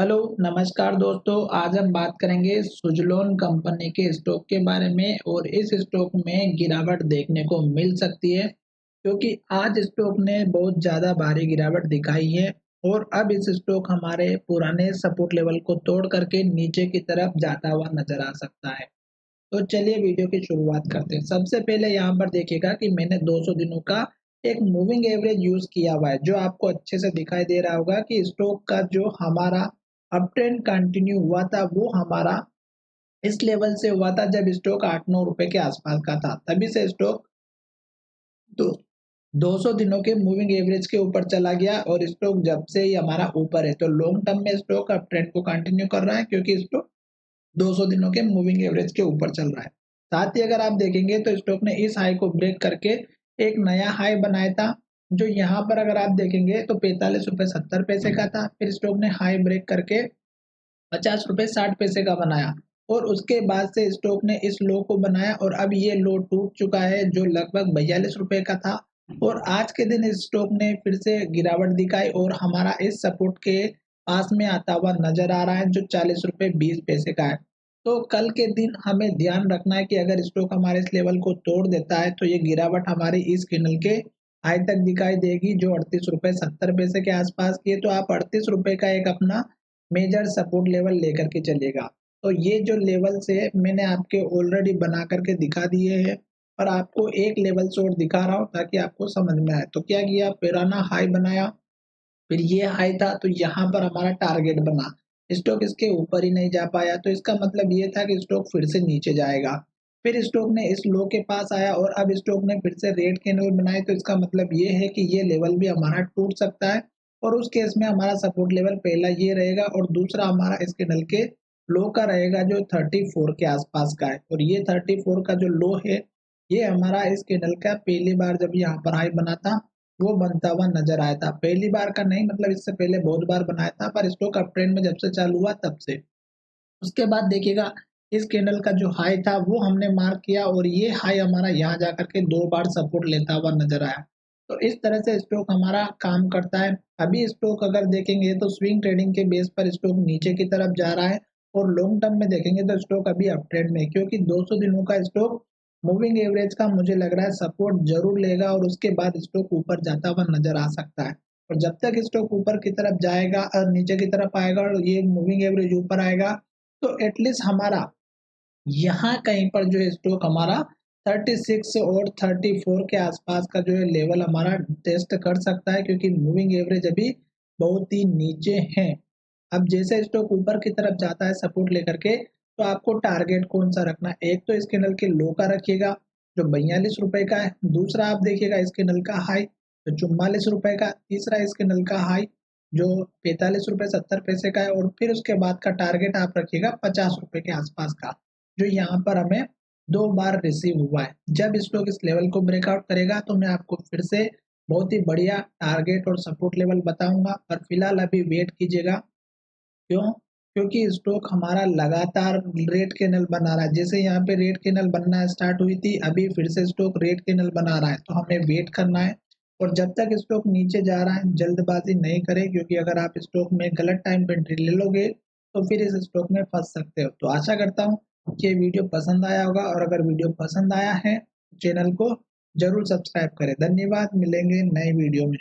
Hello, नमस्कार दोस्तों। आज हम बात करेंगे सुज़लोन कंपनी के स्टॉक के बारे में और इस स्टॉक में गिरावट देखने को मिल सकती है, क्योंकि आज स्टॉक ने बहुत ज़्यादा भारी गिरावट दिखाई है और अब इस स्टॉक हमारे पुराने सपोर्ट लेवल को तोड़ करके नीचे की तरफ जाता हुआ नज़र आ सकता है। तो चलिए वीडियो की शुरुआत करते हैं। सबसे पहले यहाँ पर देखिएगा कि मैंने 200 दिनों का एक मूविंग एवरेज यूज़ किया हुआ है, जो आपको अच्छे से दिखाई दे रहा होगा कि स्टॉक का जो हमारा अप ट्रेंड कंटिन्यू हुआ था, वो हमारा इस लेवल से हुआ था जब स्टॉक 8-9 रुपए के आसपास का था। तभी से स्टॉक दो 200 दिनों के मूविंग एवरेज के ऊपर चला गया और स्टॉक जब से ही हमारा ऊपर है। तो लॉन्ग टर्म में स्टॉक अप ट्रेंड को कंटिन्यू कर रहा है, क्योंकि स्टॉक 200 दिनों के मूविंग एवरेज के ऊपर चल रहा है। साथ ही अगर आप देखेंगे तो स्टॉक ने इस हाई को ब्रेक करके एक नया हाई बनाया था, जो यहाँ पर अगर आप देखेंगे तो ₹45.70 का था। फिर स्टॉक ने हाई ब्रेक करके ₹50.60 का बनाया और उसके बाद से स्टॉक ने इस लो को बनाया और अब ये लो टूट चुका है, जो लगभग ₹42 का था। और आज के दिन इस स्टॉक ने फिर से गिरावट दिखाई और हमारा इस सपोर्ट के पास में आता हुआ नज़र आ रहा है, जो ₹40.20 का है। तो कल के दिन हमें ध्यान रखना है कि अगर स्टॉक हमारे इस लेवल को तोड़ देता है, तो ये गिरावट हमारी इस कैंडल के हाई तक दिखाई देगी, जो ₹38.70 के आसपास की है। तो आप ₹38 का एक अपना मेजर सपोर्ट लेवल लेकर के चलिएगा। तो ये जो लेवल्स है मैंने आपके ऑलरेडी बना करके दिखा दिए हैं और आपको एक लेवल्स और दिखा रहा हूँ ताकि आपको समझ में आए। तो क्या किया, पुराना हाई बनाया, फिर ये हाई था तो यहाँ पर हमारा टारगेट बना। स्टॉक इसके ऊपर ही नहीं जा पाया, तो इसका मतलब ये था कि स्टॉक फिर से नीचे जाएगा। फिर स्टॉक ने इस लो के पास आया और अब स्टॉक ने फिर से रेड कैंडल बनाई, तो इसका मतलब ये है कि ये लेवल भी हमारा टूट सकता है और उस केस में हमारा सपोर्ट लेवल पहला ये रहेगा और दूसरा हमारा इस कैंडल के लो का रहेगा, जो 34 के आसपास का है। और ये 34 का जो लो है, ये हमारा इस कैंडल का पहली बार जब यहाँ पर हाई बना था, वो बनता हुआ नज़र आया था। पहली बार का नहीं, मतलब इससे पहले बहुत बार बनाया था, पर स्टॉक अप ट्रेंड में जब से चालू हुआ तब से। उसके बाद देखिएगा, इस कैंडल का जो हाई था वो हमने मार्क किया और ये हाई हमारा यहाँ जाकर के 2 बार सपोर्ट लेता हुआ नज़र आया। तो इस तरह से स्टॉक हमारा काम करता है। अभी स्टॉक अगर देखेंगे तो स्विंग ट्रेडिंग के बेस पर स्टॉक नीचे की तरफ जा रहा है और लॉन्ग टर्म में देखेंगे तो स्टॉक अभी अप ट्रेंड में है, क्योंकि 200 दिनों का स्टॉक मूविंग एवरेज का मुझे लग रहा है सपोर्ट ज़रूर लेगा और उसके बाद स्टॉक ऊपर जाता हुआ नज़र आ सकता है। और जब तक स्टॉक ऊपर की तरफ जाएगा और नीचे की तरफ आएगा और ये मूविंग एवरेज ऊपर आएगा, तो एटलीस्ट हमारा यहाँ कहीं पर जो है स्टॉक हमारा 36 और 34 के आसपास का जो है लेवल हमारा टेस्ट कर सकता है, क्योंकि मूविंग एवरेज अभी बहुत ही नीचे है। अब जैसे स्टॉक ऊपर की तरफ जाता है सपोर्ट लेकर के, तो आपको टारगेट कौन सा रखना है? एक तो इस कैंडल के लो का रखिएगा, जो ₹42 का है। दूसरा आप देखिएगा इस कैंडल का हाई, जो ₹44 का। तीसरा इस कैंडल का हाई, जो ₹45.70 का है और फिर उसके बाद का टारगेट आप रखिएगा ₹50 के आसपास का, जो यहाँ पर हमें 2 बार रिसीव हुआ है। जब स्टॉक इस लेवल को ब्रेकआउट करेगा तो मैं आपको फिर से बहुत ही बढ़िया टारगेट और सपोर्ट लेवल बताऊँगा, पर फिलहाल अभी वेट कीजिएगा। क्यों? क्योंकि स्टॉक हमारा लगातार रेड कैंडल बना रहा है। जैसे यहाँ पे रेड कैंडल बनना स्टार्ट हुई थी, अभी फिर से स्टॉक रेड कैंडल बना रहा है, तो हमें वेट करना है। और जब तक स्टॉक नीचे जा रहा है, जल्दबाज़ी नहीं करें, क्योंकि अगर आप स्टॉक में गलत टाइम पे एंट्री ले लोगे, तो फिर इस स्टॉक में फँस सकते हो। तो आशा करता हूँ कि ये वीडियो पसंद आया होगा और अगर वीडियो पसंद आया है, चैनल को ज़रूर सब्सक्राइब करें। धन्यवाद, मिलेंगे नए वीडियो में।